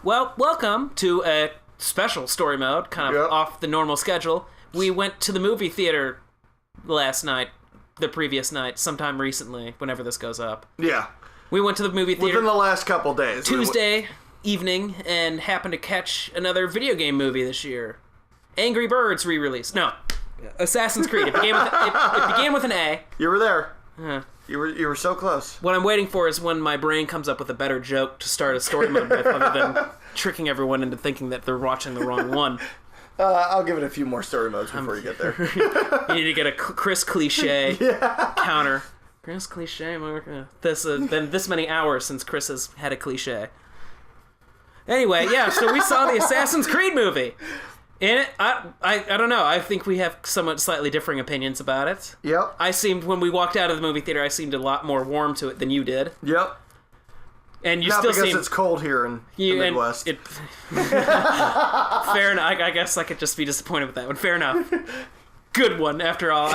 Well, welcome to a special story mode, kind of off the normal schedule. We went to the movie theater last night, the previous night, sometime recently, whenever this goes up. Yeah. We went to the movie theater within the last couple days. Tuesday evening and happened to catch another video game movie this year. Angry Birds re-release. No. Assassin's Creed. It began with an A. You were there. You were so close. What I'm waiting for is when my brain comes up with a better joke to start a story mode with, other than tricking everyone into thinking that they're watching the wrong one. I'll give it a few more story modes before you get there. You need to get a Chris Cliche counter. Chris Cliche. Been this many hours since Chris has had a cliche. Anyway, yeah. So we saw the Assassin's Creed movie. In it, I don't know. I think we have somewhat slightly differing opinions about it. Yep. When we walked out of the movie theater, I seemed a lot more warm to it than you did. Yep. And you Not still because it's cold here in the Midwest. Fair enough. I guess I could just be disappointed with that one. Fair enough. Good one. After all,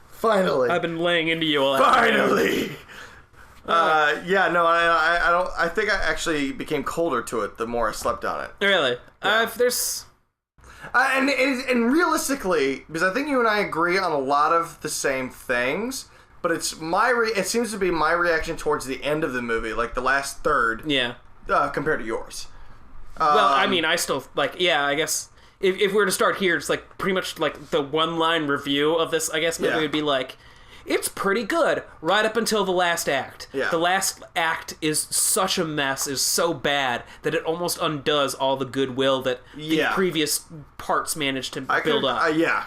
Finally. I've been laying into you all Finally. I think I actually became colder to it the more I slept on it. Really? Yeah. And realistically, because I think you and I agree on a lot of the same things, but it seems to be my reaction towards the end of the movie, like the last third, compared to yours. Well, I mean, I still, I guess, if we were to start here, it's like pretty much like the one-line review of this, I guess, movie would be like, it's pretty good, right up until the last act. Yeah. The last act is such a mess, is so bad, that it almost undoes all the goodwill that the previous parts managed to build up. Yeah.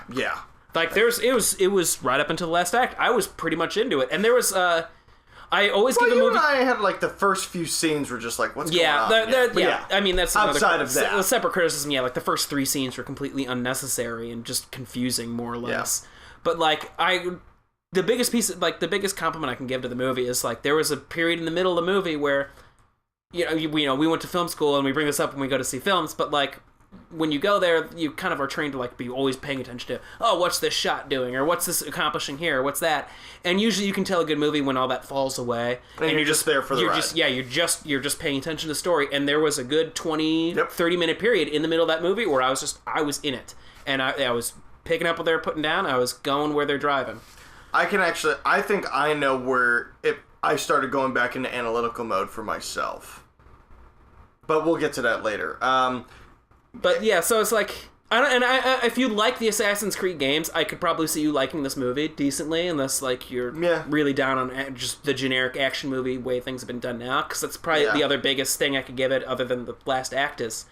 Like, it was right up until the last act. I was pretty much into it. And there was, I always give a movie... you and I had, like, the first few scenes were just like, what's going on? I mean, that's outside of that. A separate criticism, like, the first 3 scenes were completely unnecessary and just confusing, more or less. But, like, the biggest compliment I can give to the movie is, like, there was a period in the middle of the movie where, we went to film school and we bring this up when we go to see films, but, like, when you go there, you kind of are trained to, like, be always paying attention to, oh, what's this shot doing, or what's this accomplishing here, or what's that, and usually you can tell a good movie when all that falls away, and you're just there for the ride. You're just paying attention to the story, and there was a good 30 minute period in the middle of that movie where I was in it, and I was picking up what they were putting down, I was going where they're driving. I think I know where I started going back into analytical mode for myself. But we'll get to that later. But yeah, so it's like, if you like the Assassin's Creed games, I could probably see you liking this movie decently, unless, like, you're really down on just the generic action movie way things have been done now, because that's probably the other biggest thing I could give it, other than the last act, is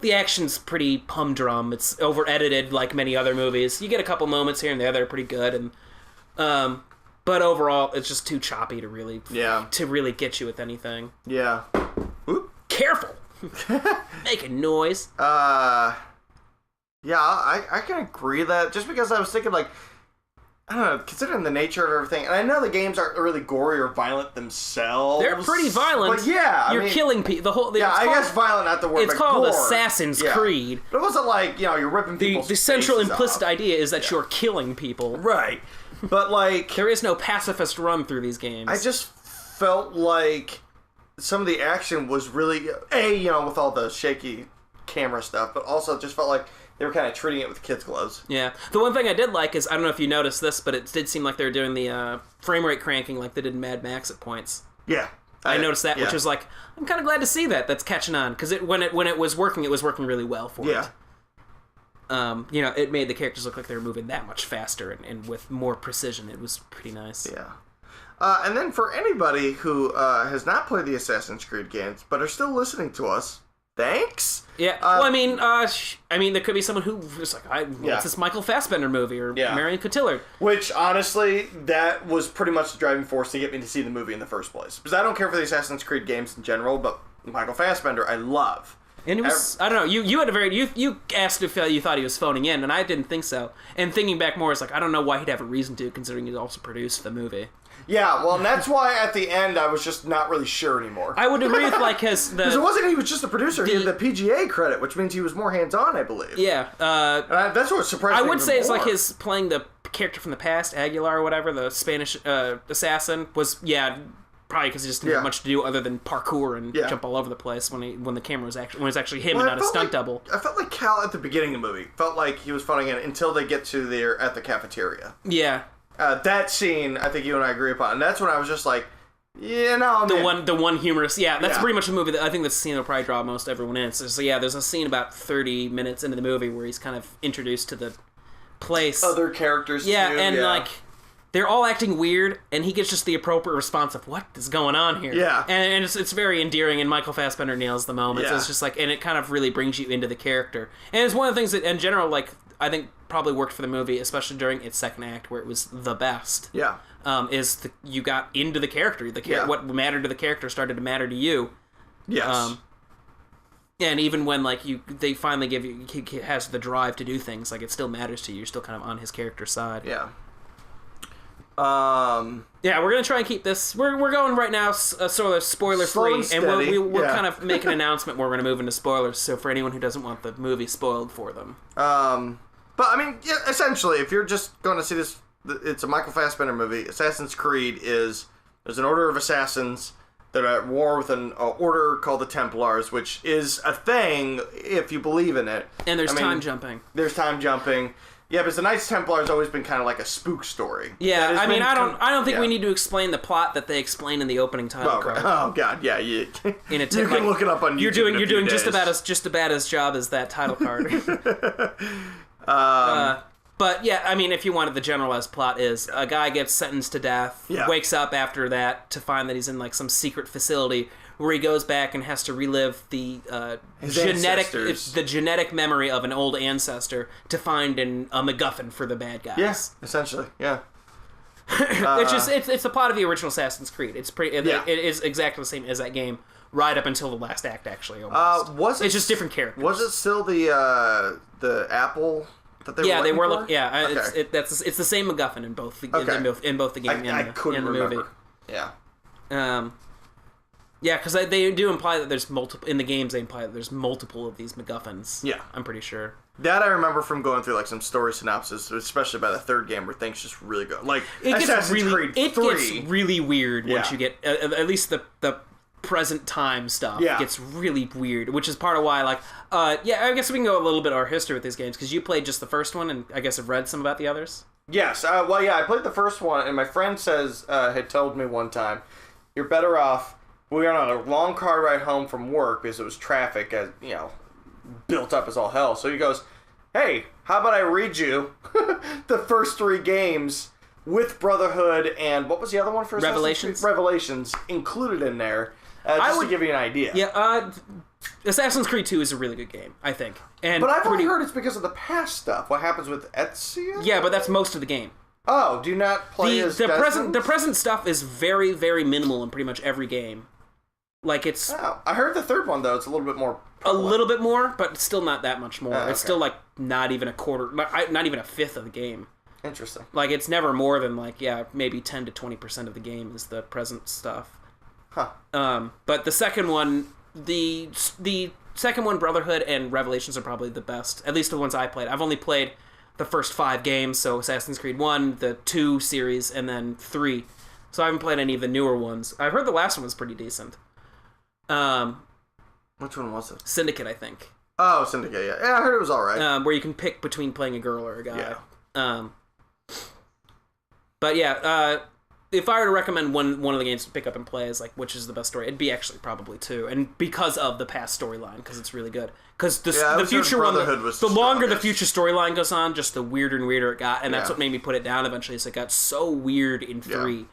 the action's pretty humdrum. It's over-edited like many other movies. You get a couple moments here and there that are pretty good, and but overall, it's just too choppy to really get you with anything. Yeah. Oop. Careful! Making noise. I can agree that, just because I was thinking, like, I don't know, considering the nature of everything, and I know the games aren't really gory or violent themselves. They're pretty violent. But you're killing people. I guess violent, not the word, it's but called gore. Assassin's Creed. But it wasn't like, you're ripping people's The central implicit off. idea is that you're killing people. Right. But, like... there is no pacifist run through these games. I just felt like some of the action was really... with all the shaky camera stuff, but also just felt like they were kind of treating it with kids' gloves. Yeah. The one thing I did like is, I don't know if you noticed this, but it did seem like they were doing the frame rate cranking like they did in Mad Max at points. Yeah. I noticed that, which was like, I'm kind of glad to see that's catching on, because when it was working really well for it. It made the characters look like they were moving that much faster and with more precision. It was pretty nice. Yeah. And then for anybody who has not played the Assassin's Creed games but are still listening to us, thanks. Yeah. There could be someone who was like, what's this Michael Fassbender movie or Marion Cotillard? Which, honestly, that was pretty much the driving force to get me to see the movie in the first place. Because I don't care for the Assassin's Creed games in general, but Michael Fassbender I love. And it was, I don't know, you had you asked if you thought he was phoning in, and I didn't think so. And thinking back more, it's like, I don't know why he'd have a reason to, considering he also produced the movie. Yeah, well, and that's why at the end I was just not really sure anymore. I would agree with, like, because it wasn't he was just a producer. He had the PGA credit, which means he was more hands-on, I believe. Yeah. That's what surprised me. I would say it's like his playing the character from the past, Aguilar or whatever, the Spanish assassin, was, probably because he just didn't have much to do other than parkour and jump all over the place when the camera was actually when it was actually him and not a stunt double. I felt like Cal at the beginning of the movie felt like he was phoning in until they get to there at the cafeteria. Yeah, that scene I think you and I agree upon, and that's when I was just like, the one humorous. Yeah, that's pretty much the movie that I think the scene will probably draw most everyone in. So there's a scene about 30 minutes into the movie where he's kind of introduced to the place, other characters. Like. They're all acting weird, and he gets just the appropriate response of what is going on here. Yeah, and it's very endearing, and Michael Fassbender nails the moment. So it's just like, and it kind of really brings you into the character. And it's one of the things that, in general, like I think probably worked for the movie, especially during its second act, where it was the best. Yeah, you got into the character. What mattered to the character started to matter to you. Yes. And even when they finally give you, he has the drive to do things, like it still matters to you. You're still kind of on his character's side. Yeah. Yeah, we're gonna try and keep this. We're going right now, sort of spoiler free, and we're kind of making an announcement where we're gonna move into spoilers. So for anyone who doesn't want the movie spoiled for them, but I mean, essentially, if you're just going to see this, it's a Michael Fassbender movie. Assassin's Creed there's an order of assassins that are at war with an order called the Templars, which is a thing if you believe in it. And there's time jumping. There's time jumping. Yeah, because the Knights Templar has always been kind of like a spook story. Yeah, I mean, I don't think we need to explain the plot that they explain in the opening title card. Oh God, yeah, you can look it up on YouTube. You're doing just about as job as that title card. But yeah, I mean, if you wanted the generalized plot is a guy gets sentenced to death, wakes up after that to find that he's in like some secret facility where he goes back and has to relive the genetic memory of an old ancestor to find a MacGuffin for the bad guys. Yes, essentially, yeah. It's the plot of the original Assassin's Creed. It's pretty. It is exactly the same as that game, right up until the last act. Actually, almost. It's just different characters. Was it still the apple? They were looking. Yeah, okay. It's the same MacGuffin in both the game and the movie. Yeah. Yeah, because they do imply that there's multiple in the games. They imply that there's multiple of these MacGuffins. Yeah, I'm pretty sure. That I remember from going through like some story synopsis, especially by the third game, where things just really go. Like Assassin's Creed 3. It gets really weird once you get at least the present time stuff. Yeah. Gets really weird, which is part of why I guess we can go a little bit of our history with these games because you played just the first one, and I guess have read some about the others. Yes, I played the first one, and my friend had told me one time, you're better off. We were on a long car ride home from work because it was traffic, as built up as all hell. So he goes, "Hey, how about I read you the first 3 games with Brotherhood and what was the other one for Revelations? Revelations included in there, just to give you an idea." Yeah, Assassin's Creed 2 is a really good game, I think. But I've only heard it's because of the past stuff. What happens with Ezio? Yeah, but that's most of the game. Oh, do not play as Desmond? The present stuff is very, very minimal in pretty much every game. Like it's. Oh, I heard the third one though. It's a little bit more. Prevalent. A little bit more, but still not that much more. Okay. It's still like not even a quarter, not even a fifth of the game. Interesting. Like it's never more than maybe 10 to 20% of the game is the present stuff. Huh. But the second one, the second one, Brotherhood and Revelations are probably the best. At least the ones I played. I've only played the first 5 games, so Assassin's Creed 1, the 2 series, and then 3. So I haven't played any of the newer ones. I've heard the last one was pretty decent. Which one was it? Syndicate, I think. Oh, Syndicate, yeah. Yeah, I heard it was alright. Where you can pick between playing a girl or a guy. Yeah. But yeah, if I were to recommend one of the games to pick up and play, is which is the best story, it'd be actually probably 2, and because of the past storyline, because it's really good. Because the future one, the longer the future storyline goes on, just the weirder and weirder it got, and that's what made me put it down eventually. Is it got so weird in 3,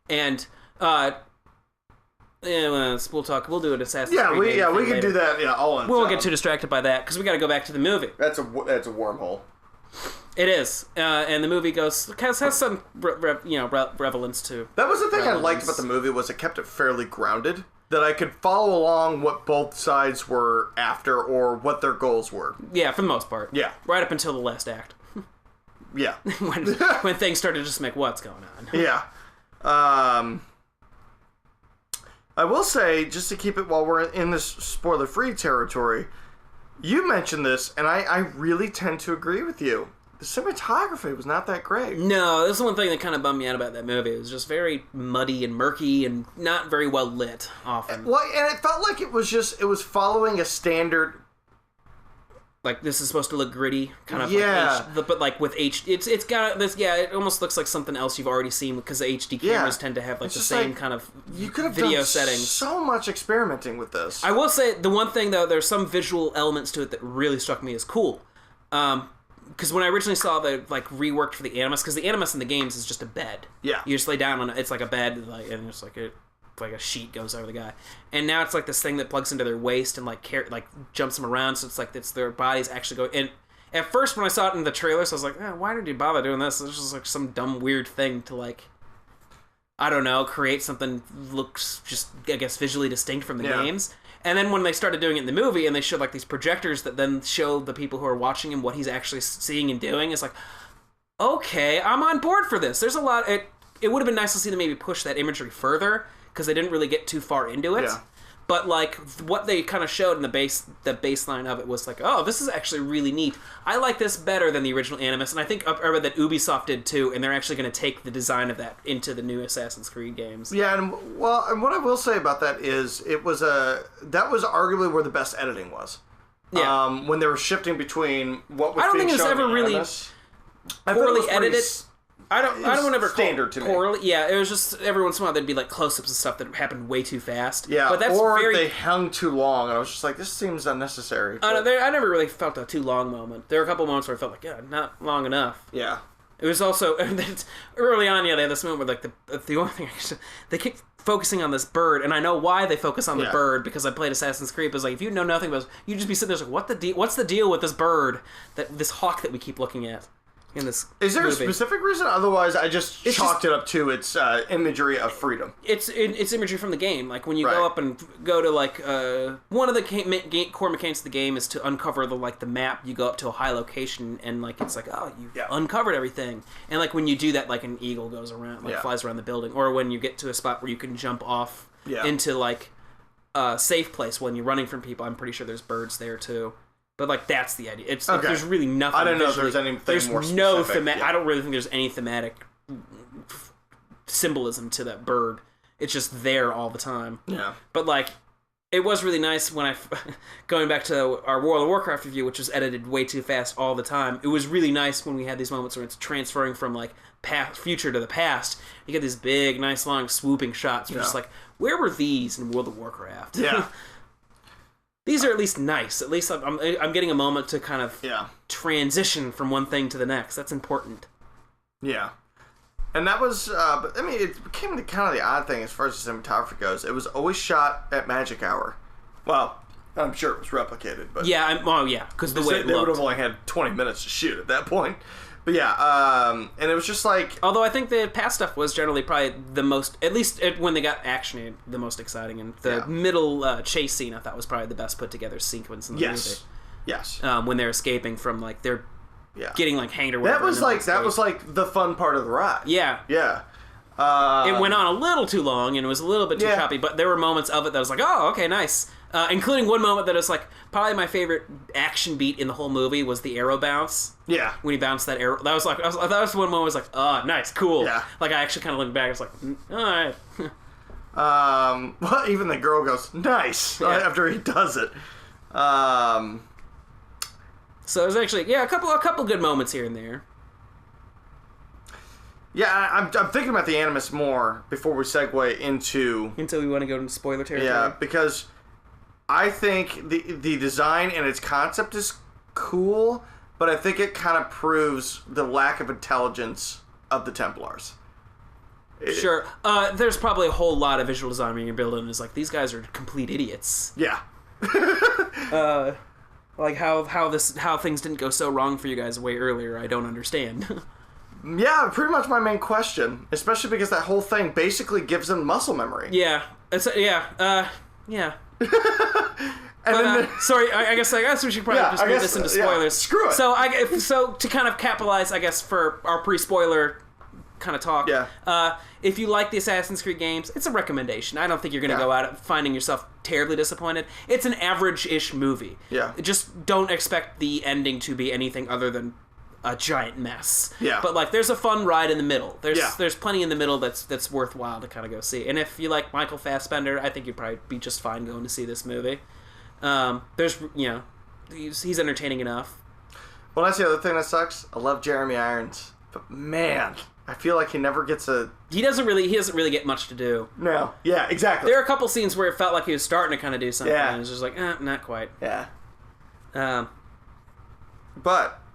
and we'll do an Assassin's Creed. We can later. Do that. Yeah, all in. We won't get too distracted by that because we got to go back to the movie. That's a wormhole. It is, and the movie has some relevance to. That was the thing I liked about the movie was it kept it fairly grounded. That I could follow along what both sides were after or what their goals were. Yeah, for the most part. Yeah, right up until the last act. Yeah, when things started to just make what's going on. Yeah. I will say, just to keep it while we're in this spoiler-free territory, you mentioned this, and I really tend to agree with you. the cinematography was not that great. No, this is one thing that kind of bummed me out about that movie. It was just very muddy and murky and not very well lit often. Well, and it felt like it was following a standard. Like, this is supposed to look gritty, kind of yeah. but like with it's got this, yeah, it almost looks like something else you've already seen because the HD cameras tend to have like the same like, kind of you could have video done settings. So much experimenting with this. I will say, the one thing though, there's some visual elements to it that really struck me as cool. Because when I originally saw the like reworked for the Animus, because the Animus in the games is just a bed. Yeah. You just lay down on it. It's like a bed, like, and it's like a sheet goes over the guy. And now it's like this thing that plugs into their waist and like jumps them around. So it's like their bodies actually go. And at first when I saw it in the trailers, I was like, why did you bother doing this? It's just like some dumb weird thing to like, I don't know, create something looks just, I guess, visually distinct from the games. And then when they started doing it in the movie and they showed like these projectors that then show the people who are watching him what he's actually seeing and doing, it's like, okay, I'm on board for this. There's a lot. It would have been nice to see them maybe push that imagery further because they didn't really get too far into it. Yeah. But like what they kind of showed in the baseline of it was like, oh, this is actually really neat. I like this better than the original Animus, and I think I read that Ubisoft did too, and they're actually going to take the design of that into the new Assassin's Creed games. Yeah, and what I will say about that is that was arguably where the best editing was. Yeah. When they were shifting between what was being shown in Animus. I don't think it was ever really poorly edited. I don't ever standard to me. Poorly. Yeah, it was just every once in a while there'd be like close-ups and stuff that happened way too fast. Yeah, but that's they hung too long, and I was just like, this seems unnecessary. I never really felt a too long moment. There were a couple moments where I felt like, not long enough. Yeah. It was also early on. Yeah, they had this moment where like the only thing they keep focusing on this bird, and I know why they focus on the bird because I played Assassin's Creed. But it's like if you know nothing about it, you just be sitting there like, what's the deal with this bird this hawk that we keep looking at? In this Is there movie. A specific reason? Otherwise, I just chalked it up to its imagery of freedom. It's imagery from the game. Like when you go up and go to like one of the core mechanics of the game is to uncover the map. You go up to a high location and like it's like you uncovered everything. And like when you do that, like an eagle goes around, flies around the building. Or when you get to a spot where you can jump off into like a safe place when you're running from people. I'm pretty sure there's birds there too. But like that's the idea. It's like, there's really nothing. I don't know if there's anything more specific. I don't really think there's any thematic symbolism to that bird. It's just there all the time. Yeah. But like, it was really nice when going back to our World of Warcraft review, which was edited way too fast all the time. It was really nice when we had these moments where it's transferring from like future to the past. You get these big, nice, long, swooping shots. You're just like, where were these in World of Warcraft? Yeah. These are at least nice. At least I'm getting a moment to kind of transition from one thing to the next. That's important. Yeah. And that was, but I mean, it became kind of the odd thing as far as the cinematography goes. It was always shot at magic hour. Well, I'm sure it was replicated, but... Yeah, because the way it looked. They would have only had 20 minutes to shoot at that point. But yeah, and it was just like... Although I think the past stuff was generally probably the most, at least when they got action, the most exciting. And the middle chase scene I thought was probably the best put together sequence in the movie. Yes. When they're escaping from like, they're getting like hanged or whatever. That was like the fun part of the ride. Yeah. Yeah. It went on a little too long and it was a little bit too choppy, but there were moments of it that was like, oh, okay, nice. Including one moment that is like probably my favorite action beat in the whole movie was the arrow bounce. Yeah. When he bounced that arrow, that was like that was one moment I was like, oh, nice, cool. Yeah. Like I actually kind of looked back, I was like, all right. Well, even the girl goes nice after he does it. So there's actually a couple good moments here and there. Yeah, I'm thinking about the Animus more before we segue into... Until we want to go into spoiler territory. Yeah, because I think the design and its concept is cool, but I think it kind of proves the lack of intelligence of the Templars. Sure. There's probably a whole lot of visual design when you're building is like, these guys are complete idiots. Yeah. Like how things didn't go so wrong for you guys way earlier, I don't understand. Yeah, pretty much my main question, especially because that whole thing basically gives them muscle memory. Yeah, yeah. Sorry, I guess we should probably just move this into spoilers. Yeah, screw it. So to kind of capitalize, I guess, for our pre-spoiler kind of talk. Yeah. If you like the Assassin's Creed games, it's a recommendation. I don't think you're going to go out finding yourself terribly disappointed. It's an average-ish movie. Yeah. Just don't expect the ending to be anything other than a giant mess. Yeah. But like, there's a fun ride in the middle. There's Yeah. there's plenty in the middle that's worthwhile to kind of go see. And if you like Michael Fassbender, I think you'd probably be just fine going to see this movie. There's he's entertaining enough. Well, that's the other thing that sucks. I love Jeremy Irons, but man, I feel like he never gets a. He doesn't really get much to do. No. Yeah. Exactly. There are a couple scenes where it felt like he was starting to kind of do something. Yeah. And it was just like, not quite. Yeah.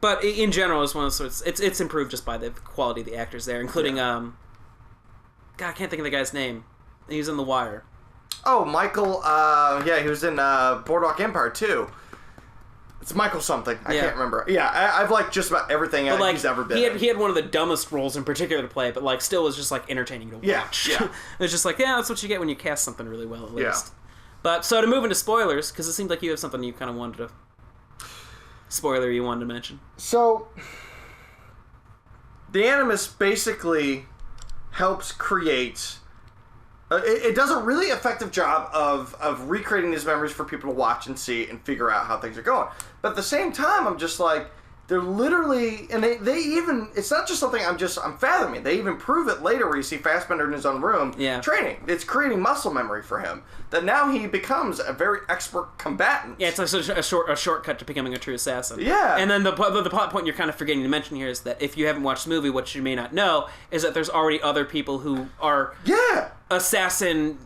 But in general, it's one of those sorts. It's improved just by the quality of the actors there, including God, I can't think of the guy's name. He was in The Wire. Oh, Michael. Yeah, he was in Boardwalk Empire too. It's Michael something. I can't remember. Yeah, I've liked just about everything he's ever been. He had one of the dumbest roles in particular to play, but like still was just like entertaining to watch. Yeah. It was just like, that's what you get when you cast something really well, at least. Yeah. But so to move into spoilers, because it seemed like you have something you kind of wanted to mention. So the Animus basically helps create. It does a really effective job of recreating these memories for people to watch and see and figure out how things are going. But at the same time, I'm just like, they're literally, and they even, it's not just something I'm fathoming. They even prove it later where you see Fassbender in his own room training. It's creating muscle memory for him. That now he becomes a very expert combatant. Yeah, it's like a shortcut to becoming a true assassin. Yeah. And then the plot point you're kind of forgetting to mention here is that if you haven't watched the movie, what you may not know is that there's already other people who are assassin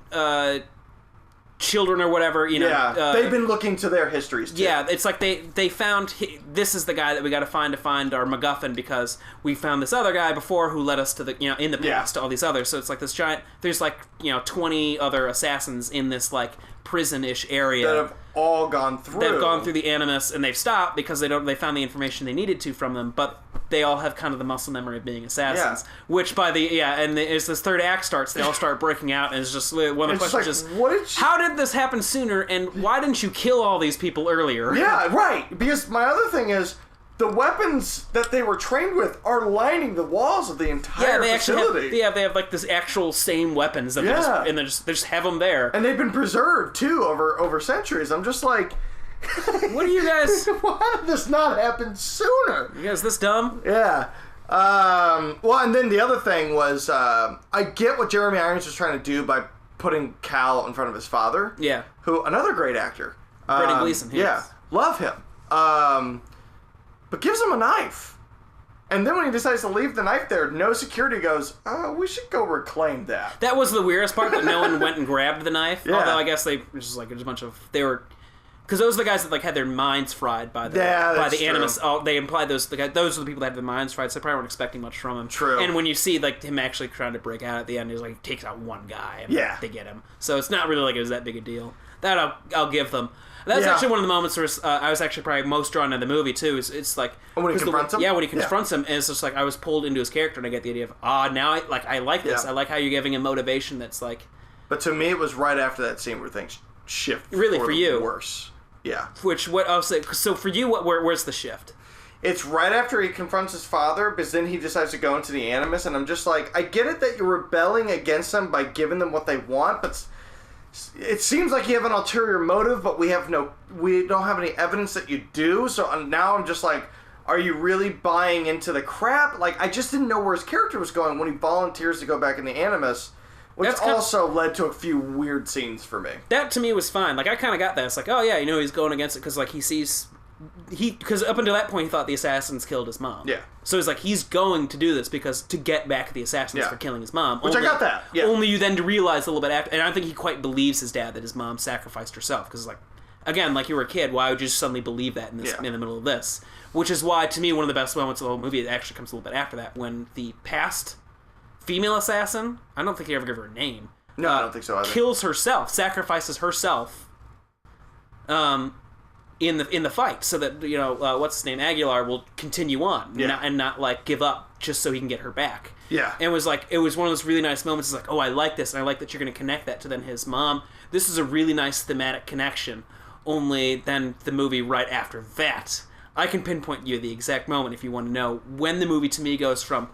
children or whatever, they've been looking to their histories too. Yeah, it's like they found this is the guy that we got to find our MacGuffin, because we found this other guy before who led us to the in the past to all these others. So it's like this giant. There's like 20 other assassins in this like prison-ish area that have all gone through. They've gone through the Animus, and they've stopped because they found the information they needed to from them, but they all have kind of the muscle memory of being assassins. Yeah. Which as this third act starts, they all start breaking out, and it's just one of the questions how did this happen sooner, and why didn't you kill all these people earlier? Yeah, right. Because my other thing is, the weapons that they were trained with are lining the walls of the entire facility. They have like this actual same weapons that they just have them there, and they've been preserved too over centuries. I'm just like, what are you guys? Why did this not happen sooner? You guys this dumb? Yeah. Well, and then the other thing was, I get what Jeremy Irons was trying to do by putting Cal in front of his father. Yeah. Who, another great actor. Brendan Gleeson. Yeah. Love him. But gives him a knife. And then when he decides to leave the knife there, no security goes, we should go reclaim that. That was the weirdest part, that no one went and grabbed the knife. Yeah. Although I guess there's a bunch of, because those are the guys that like had their minds fried by the Animus. Oh, they implied those are the people that had their minds fried, so they probably weren't expecting much from him. True. And when you see like him actually trying to break out at the end, he takes out one guy and they get him. So it's not really like it was that big a deal. That I'll give them. That's actually one of the moments where I was actually probably most drawn to the movie too. It's like when he confronts him. Yeah, when he confronts him, and it's just like I was pulled into his character, and I get the idea of now I like this. I like how you're giving him motivation. That's like. But to me, it was right after that scene where things shift. Really, for you, worse. Yeah. So for you, where's the shift? It's right after he confronts his father, because then he decides to go into the Animus, and I'm just like, I get it that you're rebelling against them by giving them what they want, but it seems like you have an ulterior motive, but we don't have any evidence that you do. So now I'm just like, are you really buying into the crap? Like, I just didn't know where his character was going when he volunteers to go back in the Animus, which also led to a few weird scenes for me. That to me was fine. Like, I kind of got that. It's like, oh yeah, he's going against it because like because up until that point he thought the assassins killed his mom. Yeah. So he's like, he's going to do this to get back at the assassins for killing his mom. Which I got that. Yeah. Only you then to realize a little bit after, and I don't think he quite believes his dad that his mom sacrificed herself, because like, again, like you were a kid, why would you just suddenly believe that in the middle of this? Which is why, to me, one of the best moments of the whole movie, it actually comes a little bit after that, when the past female assassin, I don't think he ever gave her a name. No, I don't think so either. Kills herself, sacrifices herself. In the fight, so that what's his name, Aguilar, will continue on and not like give up just so he can get her back. Yeah, and it was one of those really nice moments. It's like, oh, I like this, and I like that you're going to connect that to then his mom. This is a really nice thematic connection. Only then the movie right after that, I can pinpoint you the exact moment if you want to know when the movie to me goes from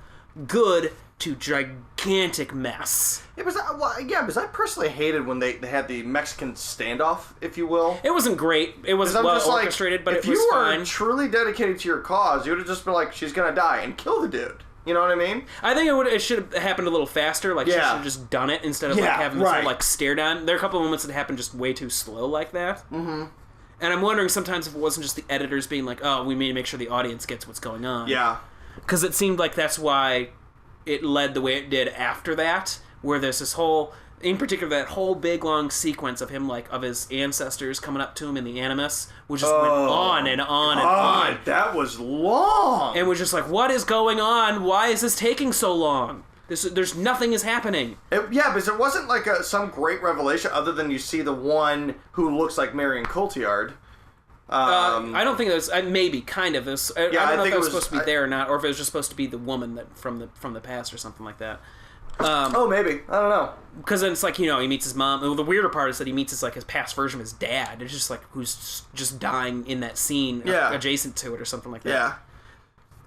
good to gigantic mess. Because I personally hated when they had the Mexican standoff, if you will. It wasn't great. It was well orchestrated, but it was fine. If you were truly dedicated to your cause, you would have just been like, she's gonna die, and kill the dude. You know what I mean? I think it should have happened a little faster. Like, she should have just done it instead of having this whole stare down. There are a couple of moments that happened just way too slow like that. Mm-hmm. And I'm wondering sometimes if it wasn't just the editors being like, oh, we need to make sure the audience gets what's going on. Yeah. Because it seemed like that's why it led the way it did after that, where there's this whole, in particular, that whole big long sequence of him, of his ancestors coming up to him in the Animus, which just went on and on and on. That was long! And was just like, what is going on? Why is this taking so long? There's nothing is happening. Because it wasn't like some great revelation other than you see the one who looks like Marion Cotillard. I don't think it was. Maybe, kind of. I don't know if it was supposed to be there or not, or if it was just supposed to be the woman that from the past or something like that. Maybe. I don't know. Because then it's like, he meets his mom. Well, the weirder part is that he meets his past version of his dad. It's just who's just dying in that scene adjacent to it or something like that.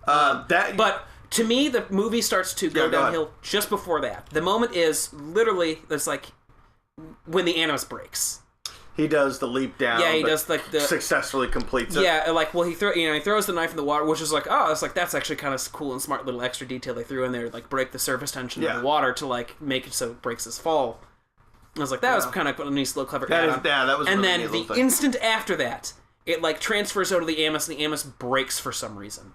Yeah. But to me, the movie starts to go downhill just before that. The moment is literally, it's like when the Animus breaks. He does the leap down. Yeah, he does successfully completes it. Yeah, he throws the knife in the water, which is that's actually kind of cool and smart little extra detail they threw in there, break the surface tension of the water to make it so it breaks his fall. I was like, that was kind of a nice little clever add-on. That was. And really then the instant after that, it transfers out of the Animus, and the Animus breaks for some reason.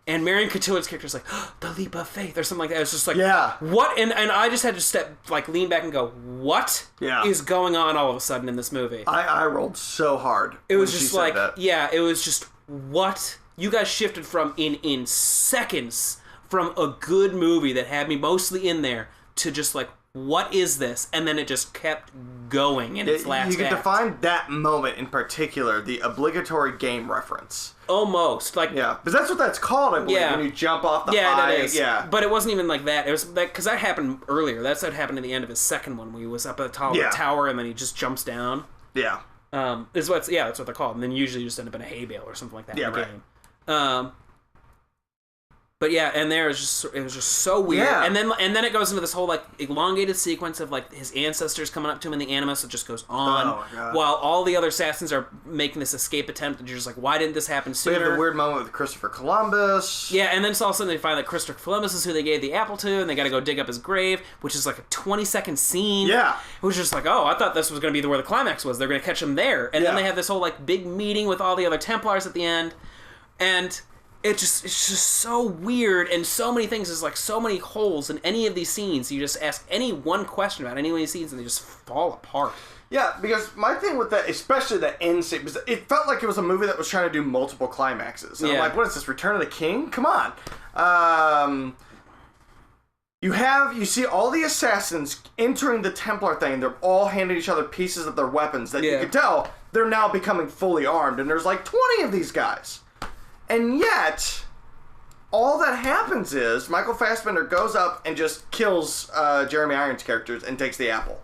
And Marion Cotillard's character is like, the leap of faith, or something like that. It's just like, what? And I just had to lean back and go, what is going on all of a sudden in this movie? I rolled so hard. It was just it was just, what? You guys shifted from, in seconds, from a good movie that had me mostly in there to just what is this? And then it just kept going in its last act. You can define that moment in particular, the obligatory game reference. Almost. Because that's what that's called, I believe, when you jump off the high. That is. Yeah, but it wasn't even like that. It was because that happened earlier. That's what happened at the end of his second one, where he was up at the top of the tower and then he just jumps down. Yeah. That's what they're called. And then usually you just end up in a hay bale or something like that in the game. But and it was just so weird. Yeah. And then it goes into this whole elongated sequence of his ancestors coming up to him in the Animus. It just goes on while all the other assassins are making this escape attempt, and you're just like, why didn't this happen sooner? We have the weird moment with Christopher Columbus. Yeah, and then all of a sudden they find that Christopher Columbus is who they gave the apple to, and they got to go dig up his grave, which is a 20-second scene. Yeah, it was just I thought this was going to be where the climax was. They're going to catch him there, and then they have this whole big meeting with all the other Templars at the end, and it's just so weird, and so many things. There's so many holes in any of these scenes. You just ask any one question about any of these scenes, and they just fall apart. Yeah, because my thing with that, especially the end scene, because it felt like it was a movie that was trying to do multiple climaxes. And I'm like, what is this, Return of the King? Come on. You see all the assassins entering the Templar thing. They're all handing each other pieces of their weapons that you can tell they're now becoming fully armed. And there's 20 of these guys. And yet, all that happens is Michael Fassbender goes up and just kills Jeremy Irons' characters and takes the apple.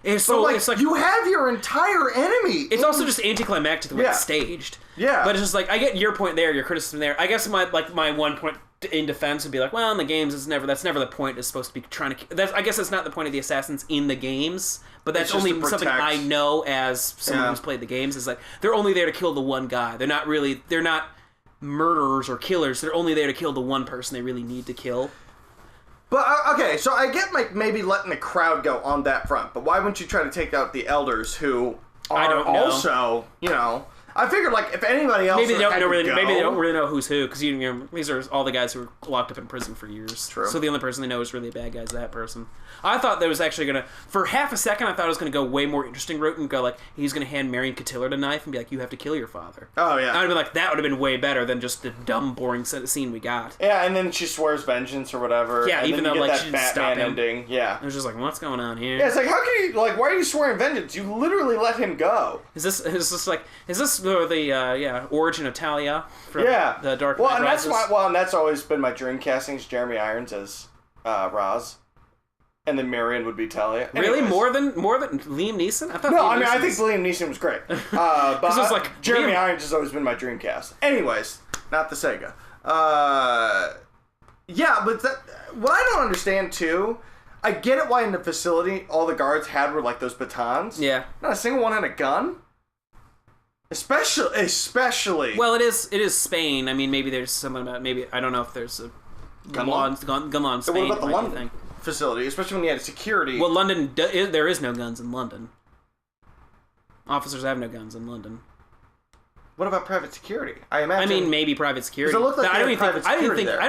And so it's you have your entire enemy. It's also just anticlimactic the way it's staged. Yeah. But it's just I get your point there, your criticism there. I guess my one point in defense would be well, in the games that's never the point. It's supposed to be trying to. I guess that's not the point of the assassins in the games. But that's only something I know as someone who's played the games. Is they're only there to kill the one guy. They're not murderers or killers. They're only there to kill the one person they really need to kill. But okay, so I get maybe letting the crowd go on that front, but why wouldn't you try to take out the elders who are also, I figured if anybody else maybe they don't really know who's who, because these are all the guys who were locked up in prison for years. True. So the only person they know is really a bad guy is that person. I thought that was actually gonna, for half a second, I thought it was gonna go way more interesting route and go he's gonna hand Marion Cotillard a knife and be you have to kill your father. Oh yeah. I'd be that would have been way better than just the dumb, boring scene we got. Yeah, and then she swears vengeance or whatever. Yeah, and even though she didn't stop him. Ending. Yeah. It was just what's going on here? Yeah, it's how can you why are you swearing vengeance? You literally let him go. Is this the origin of Talia from the Dark Knight Rises? And that's always been my dream casting is Jeremy Irons as Roz. And then Marion would be Talia. Really? More than Liam Neeson? I think Liam Neeson was great. But Jeremy Irons has always been my dream cast. Anyways, not the Sega. Yeah, but what I don't understand, too, I get it why in the facility all the guards had were, like, those batons. Yeah. Not a single one had a gun. Especially. Well, it is Spain. I mean, maybe there's something about, maybe, I don't know if there's a gun law in Spain. What about the London facility, especially when you had security? Well, London, there is no guns in London. Officers have no guns in London. What about private security? I mean, maybe private security. It looked like I don't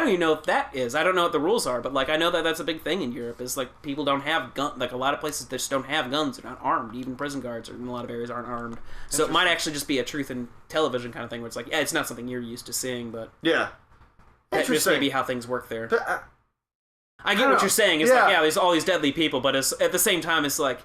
even know if that is. I don't know what the rules are, but like I know that that's a big thing in Europe. Is like people don't have gun. Like a lot of places just don't have guns. They're not armed. Even prison guards in a lot of areas aren't armed. So it might actually just be a truth in television kind of thing, where it's like, yeah, it's not something you're used to seeing, but yeah, that just may be how things work there. But, I get what you're saying. It's like, yeah, there's all these deadly people, but at the same time, it's like.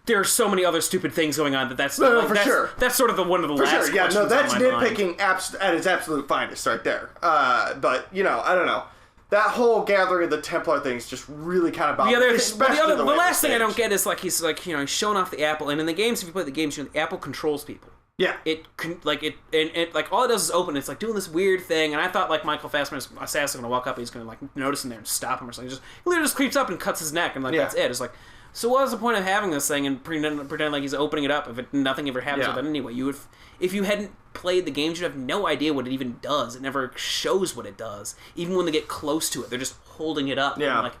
There are so many other stupid things going on that's sure. That's sort of one of the last questions. Yeah, no, that's nitpicking mind. At its absolute finest right there. But I don't know. That whole gathering of the Templar thing is just really kind of bothersome. The last thing I don't get is like he's like he's showing off the apple, and in the games, if you play the games, the apple controls people. Yeah. It all it does is open. It's like doing this weird thing, and I thought like Michael Fassbender's assassin going to walk up, and he's going to like notice him there and stop him or something. He literally just creeps up and cuts his neck, and that's it. It's like. So what was the point of having this thing and pretend like he's opening it up if nothing ever happens with it anyway? If you hadn't played the games, you'd have no idea what it even does. It never shows what it does. Even when they get close to it, they're just holding it up in like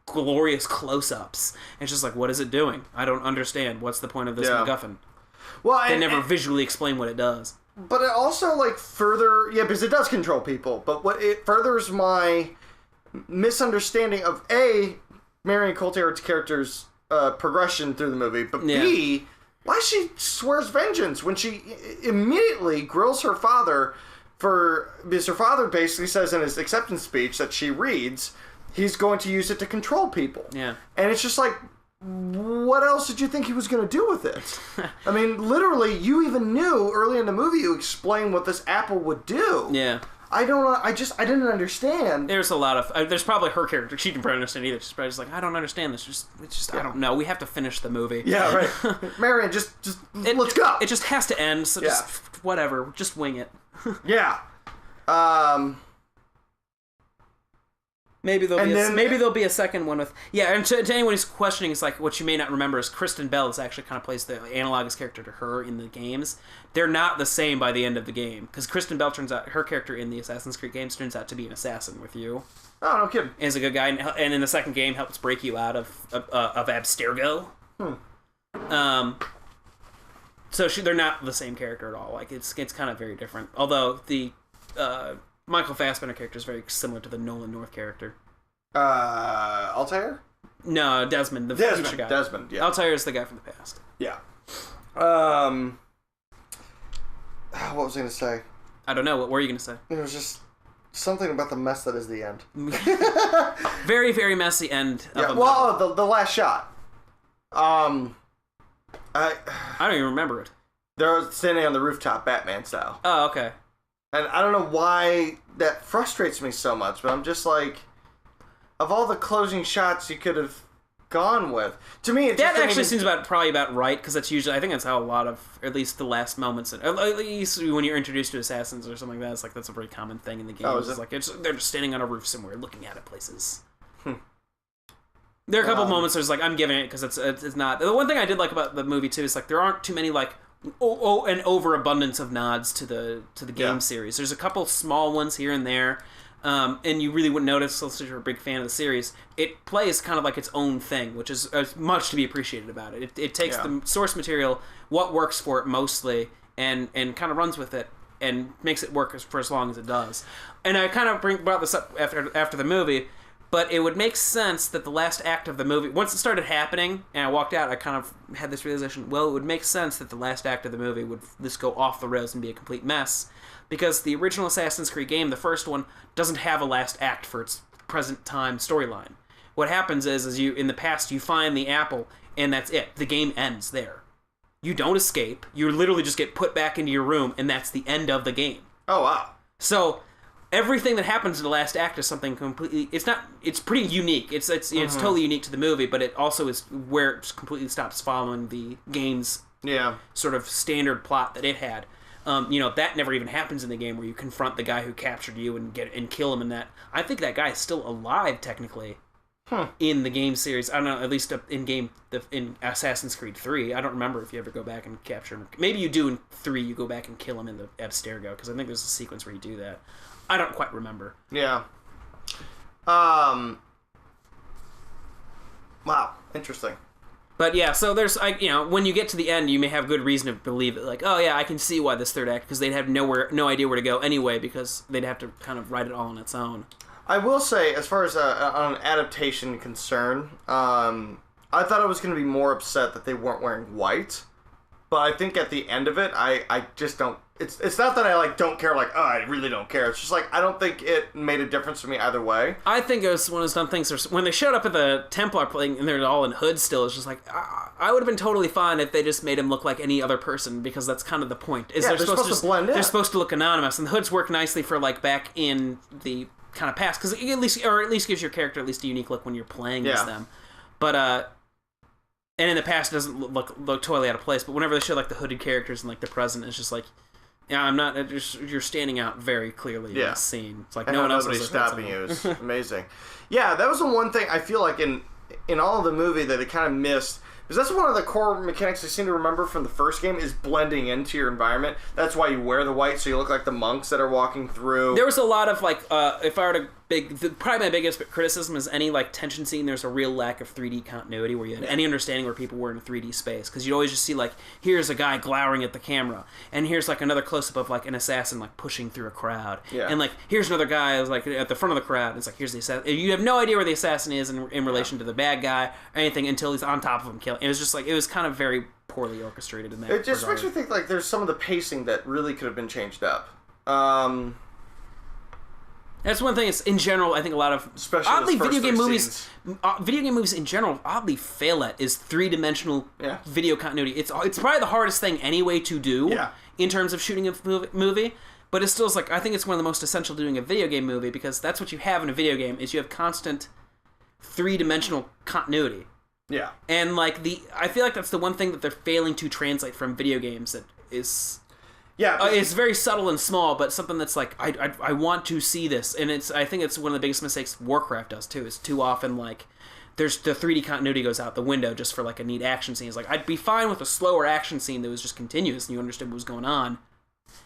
glorious close-ups. And it's just like, what is it doing? I don't understand. What's the point of this MacGuffin? Well, they never visually explain what it does. But it also because it does control people. But what it furthers my misunderstanding of Marion Cotillard's character's progression through the movie, but B, why she swears vengeance when she immediately grills her father because her father basically says in his acceptance speech that she reads, he's going to use it to control people. Yeah. And it's just like, what else did you think he was going to do with it? I mean, literally, you even knew early in the movie you explained what this apple would do. Yeah. I don't know. I didn't understand. There's a lot of. There's probably her character. She didn't probably understand either. She's probably just like, I don't understand this. It's just I don't know. We have to finish the movie. Yeah, right. Marion, just let's go. It just has to end. So just whatever. Just wing it. Yeah. Maybe there'll be a second one with and to anyone who's questioning, it's like what you may not remember is Kristen Bell is actually kind of plays the analogous character to her in the games. They're not the same by the end of the game because Kristen Bell her character in the Assassin's Creed games turns out to be an assassin with you. Oh, no kidding. Is a good guy, and in the second game helps break you out of Abstergo. So they're not the same character at all. Like it's kind of very different. Although the Michael Fassbender character is very similar to the Nolan North character. Altair? No, Desmond, the future guy. Desmond, yeah. Altair is the guy from the past. Yeah. What was I going to say? I don't know. What were you going to say? It was just something about the mess that is the end. Very, very messy end. The last shot. I don't even remember it. They're standing on the rooftop, Batman style. Oh, okay. And I don't know why that frustrates me so much, but I'm just like, of all the closing shots you could have gone with, to me, that actually seems probably about right because that's usually, I think that's how a lot of, or at least the last moments, at least when you're introduced to assassins or something like that, it's like that's a very common thing in the game. It's like they're just standing on a roof somewhere looking at it places. There are a couple moments where it's like I'm giving it because it's not. The one thing I did like about the movie too is like there aren't too many like an overabundance of nods to the game series. There's a couple small ones here and there. And you really wouldn't notice unless you're a big fan of the series. It plays kind of like its own thing, which is much to be appreciated about it. It takes the source material, what works for it mostly, and kind of runs with it and makes it work for as long as it does. And I kind of brought this up after the movie, but it would make sense that the last act of the movie, once it started happening, and I walked out, I kind of had this realization, well, it would make sense that the last act of the movie would just go off the rails and be a complete mess. Because the original Assassin's Creed game, the first one, doesn't have a last act for its present time storyline. What happens is you in the past you find the apple and that's it. The game ends there. You don't escape. You literally just get put back into your room and that's the end of the game. Oh wow. So everything that happens in the last act is something completely. It's pretty unique. It's totally unique to the movie, but it also is where it completely stops following the game's sort of standard plot that it had. That never even happens in the game where you confront the guy who captured you and kill him. In that, I think that guy is still alive technically. In the game series. I don't know, at least in Assassin's Creed 3. I don't remember if you ever go back and capture him. Maybe you do in 3, you go back and kill him in the Abstergo, because I think there's a sequence where you do that. I don't quite remember. Yeah. Wow. Interesting. But yeah, so there's, when you get to the end, you may have good reason to believe it. Like, oh yeah, I can see why this third act, because they'd have no idea where to go anyway, because they'd have to kind of write it all on its own. I will say, as far as an adaptation concern, I thought I was going to be more upset that they weren't wearing white. But I think at the end of it, I just don't... It's not that I don't care, I really don't care. It's just I don't think it made a difference for me either way. I think it was one of those dumb things. When they showed up at the Templar playing and they're all in hoods still, it's just I would have been totally fine if they just made him look like any other person, because that's kind of the point. They're supposed to blend in. They're supposed to look anonymous, and the hoods work nicely for back in the kind of past, because it at least gives your character at least a unique look when you're playing as them. But and in the past it doesn't look totally out of place. But whenever they show the hooded characters and the present, it's just I'm not. You're standing out very clearly in this scene. It's no one else is stopping you. It's amazing. Yeah, that was the one thing I feel like in all of the movie that it kind of missed. Because that's one of the core mechanics I seem to remember from the first game is blending into your environment. That's why you wear the white, so you look like the monks that are walking through. There was a lot of, if I were to probably my biggest criticism is any, tension scene, there's a real lack of 3D continuity where you had any understanding where people were in a 3D space. Because you'd always just see, here's a guy glowering at the camera. And here's, another close-up of, an assassin, pushing through a crowd. Yeah. And, here's another guy who's, at the front of the crowd. It's here's the assassin. You have no idea where the assassin is in relation to the bad guy or anything until he's on top of him killing. It was just, it was kind of very poorly orchestrated in that It just makes me think, there's some of the pacing that really could have been changed up. That's one thing. It's in general, I think a lot of especially video game movies in general oddly fail at is 3-dimensional video continuity. It's probably the hardest thing anyway to do in terms of shooting a movie. But it still is I think it's one of the most essential to doing a video game movie, because that's what you have in a video game is you have constant 3-dimensional continuity. Yeah. And I feel like that's the one thing that they're failing to translate from video games that is. Yeah, it's very subtle and small, but something that's I want to see this, and I think it's one of the biggest mistakes Warcraft does too. Is too often there's the 3D continuity goes out the window just for a neat action scene. It's I'd be fine with a slower action scene that was just continuous and you understood what was going on,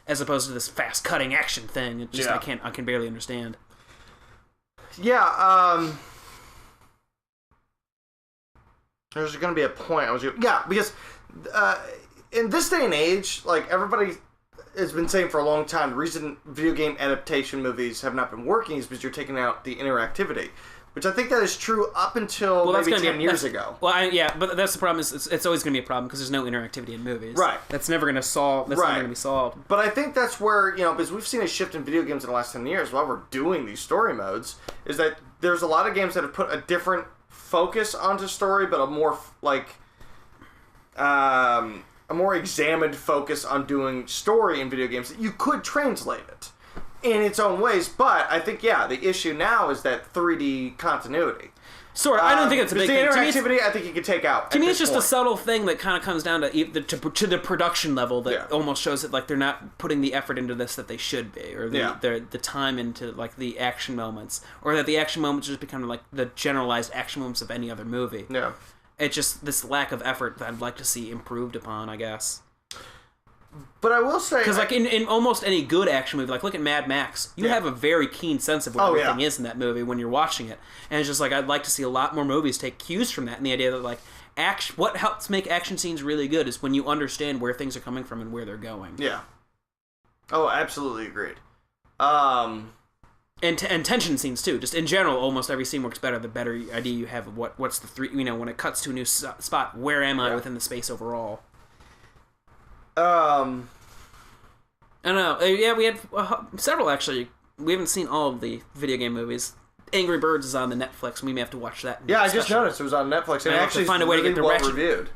as opposed to this fast cutting action thing. It just I can barely understand. Yeah. There's going to be a point because in this day and age, everybody has been saying for a long time, the reason video game adaptation movies have not been working is because you're taking out the interactivity, which I think that is true up until maybe 10 years ago. Well, but that's the problem. Is it's always going to be a problem because there's no interactivity in movies. Right. That's never going to solve. That's never going to be solved. But I think that's where because we've seen a shift in video games in the last 10 years while we're doing these story modes. Is that there's a lot of games that have put a different focus onto story, but a more a more examined focus on doing story in video games that you could translate it in its own ways. But I think, the issue now is that 3D continuity. Sort of. I don't think it's a big thing. The interactivity, I think you can take out. To me, it's just a subtle thing that kind of comes down to the production level that almost shows that they're not putting the effort into this that they should be, or the time into the action moments, or that the action moments just become the generalized action moments of any other movie. Yeah. It's just this lack of effort that I'd like to see improved upon, I guess. But I will say... Because in almost any good action movie, look at Mad Max, you have a very keen sense of what everything is in that movie when you're watching it. And it's just I'd like to see a lot more movies take cues from that, and the idea that what helps make action scenes really good is when you understand where things are coming from and where they're going. Yeah. Oh, absolutely agreed. And tension scenes too. Just in general, almost every scene works better the better idea you have of what's the when it cuts to a new spot, where am I within the space overall? I don't know. We had several actually. We haven't seen all of the video game movies. Angry Birds is on the Netflix, and we may have to watch that. Yeah, I just noticed it was on Netflix. And actually find a way to get the reviewed.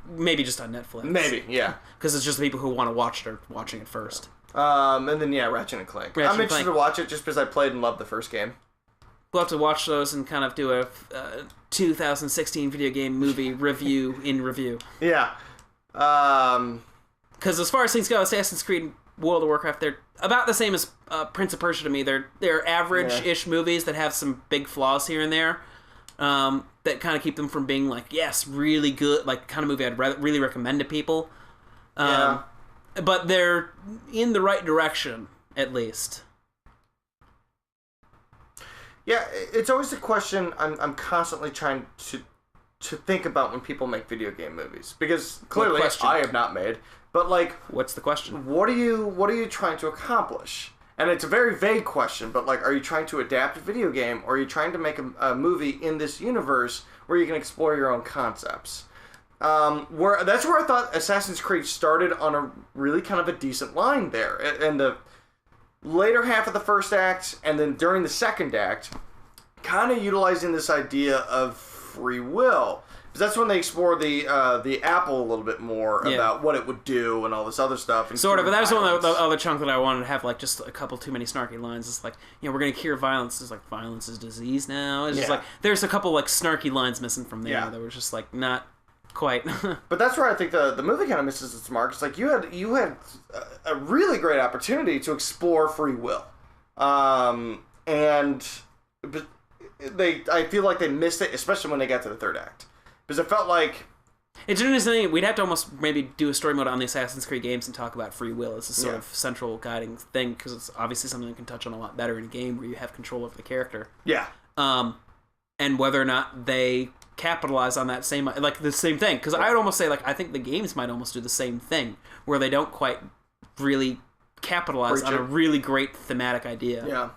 Maybe just on Netflix. Maybe, yeah. Because it's just the people who want to watch it are watching it first. And then Ratchet and Clank. I'm interested to watch it just because I played and loved the first game. We'll have to watch those and kind of do a 2016 video game movie review in review. Yeah. Because as far as things go, Assassin's Creed World of Warcraft, they're about the same as Prince of Persia to me. They're average-ish movies that have some big flaws here and there that kind of keep them from being like, yes, really good, like kind of movie I'd really recommend to people. But they're in the right direction, at least. Yeah, it's always a question I'm constantly trying to think about when people make video game movies, because clearly I have not made. But like, what's the question? What are you trying to accomplish? And it's a very vague question, but like, are you trying to adapt a video game, or are you trying to make a movie in this universe where you can explore your own concepts? That's where I thought Assassin's Creed started on a really kind of a decent line there. And the later half of the first act, and then during the second act, kind of utilizing this idea of free will. Because that's when they explore the apple a little bit more about what it would do and all this other stuff. Sort of, but that was one of the other chunk that I wanted to have, like, just a couple too many snarky lines. It's like, we're going to cure violence. It's like, violence is disease now. It's just like, there's a couple, like, snarky lines missing from there that were just, like, not quite. But that's where I think the movie kind of misses its mark. It's like, you had a really great opportunity to explore free will. But I feel like they missed it, especially when they got to the third act. Because it felt like... It's interesting. We'd have to almost maybe do a story mode on the Assassin's Creed games and talk about free will as a sort of central guiding thing, because it's obviously something you can touch on a lot better in a game where you have control over the character. Yeah. And whether or not they capitalize on that same... Like, the same thing. Because I would almost say, like, I think the games might almost do the same thing, where they don't quite really capitalize on a really great thematic idea.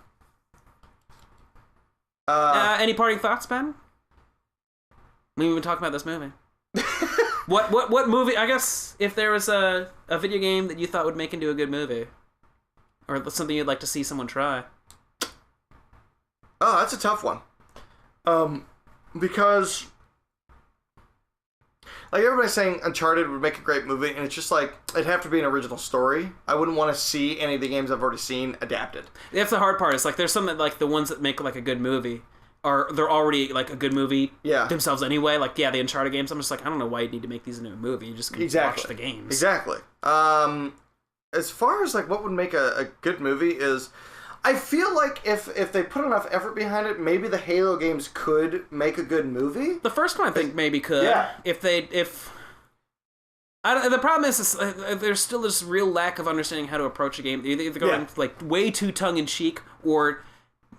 Yeah. Any parting thoughts, Ben? We've been talking about this movie. What movie? I guess if there was a video game that you thought would make into a good movie, or something you'd like to see someone try. Oh, that's a tough one. Because like everybody's saying, Uncharted would make a great movie, and it's just like it'd have to be an original story. I wouldn't want to see any of the games I've already seen adapted. That's the hard part. It's like there's some that, like, the ones that make like a good movie. They're already like a good movie themselves anyway. Like, the Uncharted games, I'm just like, I don't know why you need to make these into a movie. You just can watch the games. Exactly. As far as like what would make a good movie is, I feel like if they put enough effort behind it, maybe the Halo games could make a good movie. The first one I think maybe could. Yeah. The problem is there's still this real lack of understanding how to approach a game. They're either going like way too tongue-in-cheek, or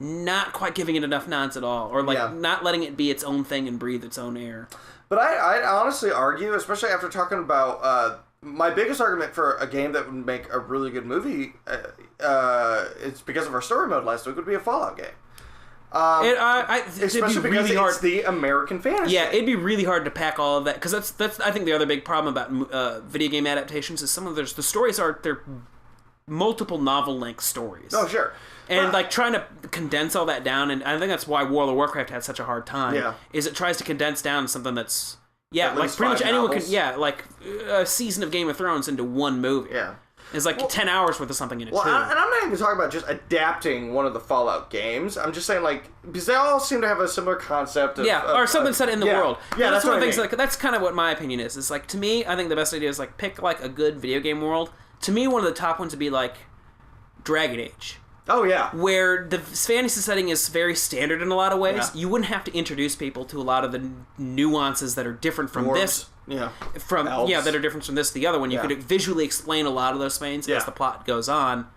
not quite giving it enough nods at all, or like not letting it be its own thing and breathe its own air. But I'd honestly argue, especially after talking about my biggest argument for a game that would make a really good movie, it's because of our story mode last week, would be a Fallout game. Especially because it's the American fantasy. Yeah, it'd be really hard to pack all of that, because that's I think the other big problem about video game adaptations is the stories they're multiple novel-length stories. Oh, sure. And like trying to condense all that down, and I think that's why World of Warcraft had such a hard time. Yeah. Is it tries to condense down something that's like pretty much anyone can like a season of Game of Thrones into one movie. Yeah. It's like 10 hours worth of something in it too. And I'm not even talking about just adapting one of the Fallout games. I'm just saying, like, because they all seem to have a similar concept. Or something set in the world. Yeah, that's one of the things. Like, that's kind of what my opinion is. It's like, to me, I think the best idea is like pick like a good video game world. To me, one of the top ones would be like Dragon Age. Oh, yeah. Where the fantasy setting is very standard in a lot of ways. Yeah. You wouldn't have to introduce people to a lot of the nuances that are different from this. Yeah. That are different from this to the other one. You could visually explain a lot of those things as the plot goes on.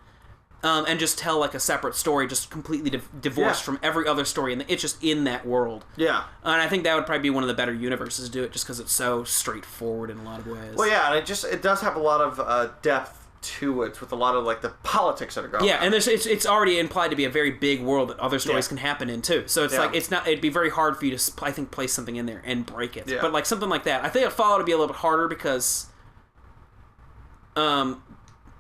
And just tell like a separate story, just completely divorced from every other story. And it's just in that world. Yeah. And I think that would probably be one of the better universes to do it, just because it's so straightforward in a lot of ways. Well, yeah, and it does have a lot of depth to it, with a lot of like the politics that are going on. Yeah, and it's already implied to be a very big world that other stories can happen in too. So it's like it'd be very hard for you to, I think, place something in there and break it. Yeah. But like something like that, I think Fallout would be a little bit harder because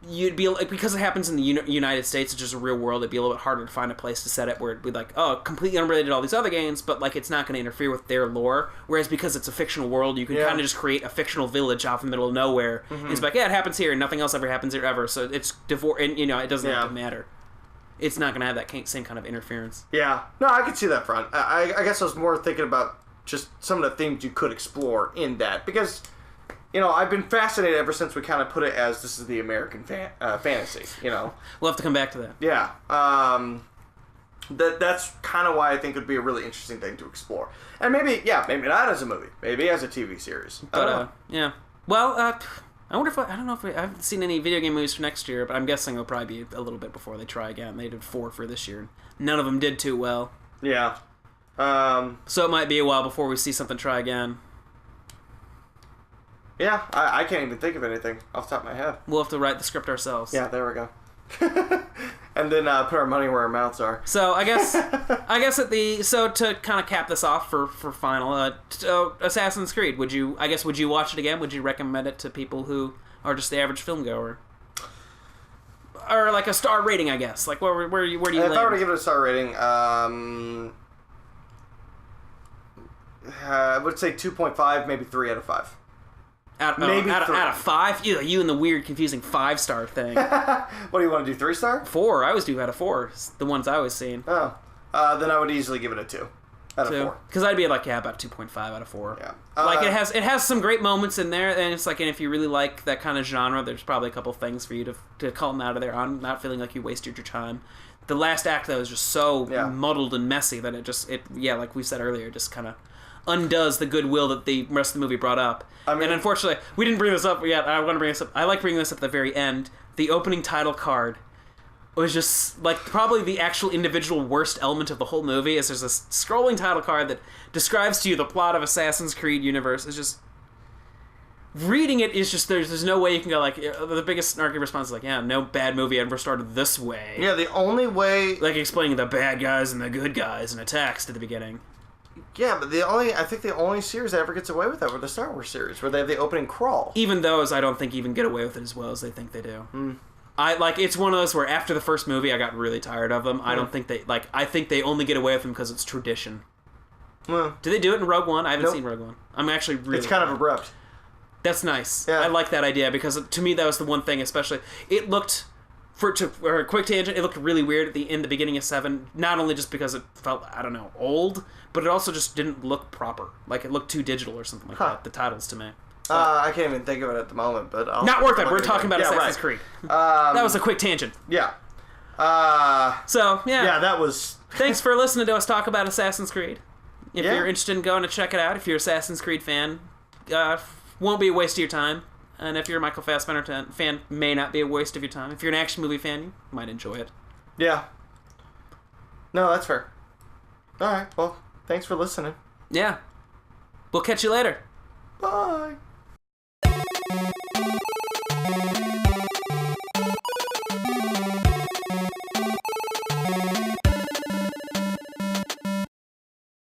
you'd be like, because it happens in the United States, it's just a real world. It'd be a little bit harder to find a place to set it where it'd be like, oh, completely unrelated to all these other games, but like it's not going to interfere with their lore. Whereas because it's a fictional world, you can kind of just create a fictional village off in the middle of nowhere. Mm-hmm. It's like, yeah, it happens here, and nothing else ever happens here ever. So it's and it doesn't have to matter. It's not going to have that same kind of interference. Yeah, no, I could see that front. I guess I was more thinking about just some of the themes you could explore in that, because I've been fascinated ever since we kind of put it as this is the American fantasy. We'll have to come back to that. Yeah. That's kind of why I think it would be a really interesting thing to explore. And maybe not as a movie, maybe as a TV series. But yeah. Well, I wonder if I don't know if I haven't seen any video game movies for next year, but I'm guessing it'll probably be a little bit before they try again. They did 4 for this year. None of them did too well. Yeah. So it might be a while before we see something try again. Yeah, I can't even think of anything off the top of my head. We'll have to write the script ourselves. Yeah, there we go. And then put our money where our mouths are. So I guess to kind of cap this off for final, Assassin's Creed. Would you watch it again? Would you recommend it to people who are just the average film goer? Or like a star rating, I guess. Like where do you land? If I were to give it a star rating, I would say 2.5, maybe 3 out of 5. Out of 5? You and the weird, confusing 5-star thing. What do you want to do, 3-star? 4. I always do out of 4. It's the ones I always seen. Oh. Then I would easily give it a 2 out of 4. Because I'd be like, about 2.5 out of 4. Yeah. Like it has some great moments in there, and it's like, and if you really like that kind of genre, there's probably a couple things for you to call them out of there on, not feeling like you wasted your time. The last act, though, is just so muddled and messy that like we said earlier, just kind of undoes the goodwill that the rest of the movie brought up. And unfortunately, we didn't bring this up yet. I want to bring this up. I like bringing this up at the very end. The opening title card was just like probably the actual individual worst element of the whole movie. Is there's a scrolling title card that describes to you the plot of Assassin's Creed universe. It's just reading it is just there's no way you can go like the biggest snarky response is like no bad movie ever started this way. Yeah, the only way like explaining the bad guys and the good guys in a text at the beginning. Yeah, but I think the only series that ever gets away with that were the Star Wars series, where they have the opening crawl. Even those, I don't think even get away with it as well as they think they do. It's one of those where after the first movie, I got really tired of them. I don't think I think they only get away with them because it's tradition. Do they do it in Rogue One? I haven't seen Rogue One. I'm actually really... It's kind of abrupt. That's nice. Yeah. I like that idea because to me that was the one thing, especially it looked. For a quick tangent, it looked really weird in the beginning of 7, not only just because it felt, I don't know, old, but it also just didn't look proper. Like, it looked too digital or something like that, the titles to me. I can't even think of it at the moment, but not worth it. We're talking about Assassin's Creed. That was a quick tangent. Yeah. Yeah, that was... Thanks for listening to us talk about Assassin's Creed. If you're interested in going to check it out, if you're an Assassin's Creed fan, won't be a waste of your time. And if you're a Michael Fassbender fan, may not be a waste of your time. If you're an action movie fan, you might enjoy it. Yeah. No, that's fair. All right. Well, thanks for listening. Yeah. We'll catch you later. Bye.